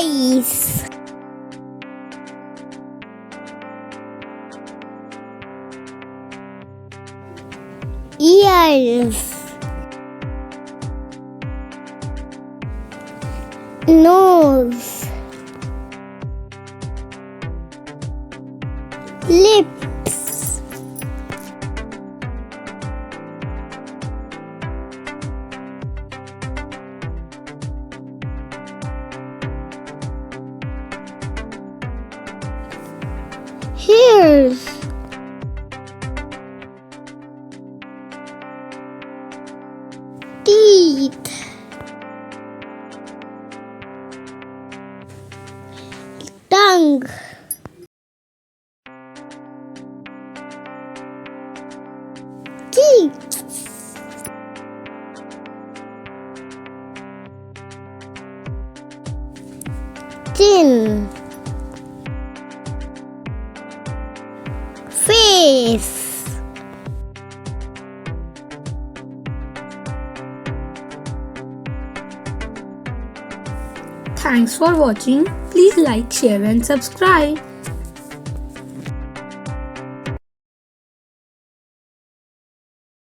Eyes. Ears. Nose. Lips. Ears. Teeth. Tongue. Cheeks. Chin. Face. Thanks for watching. Please like, share and subscribe.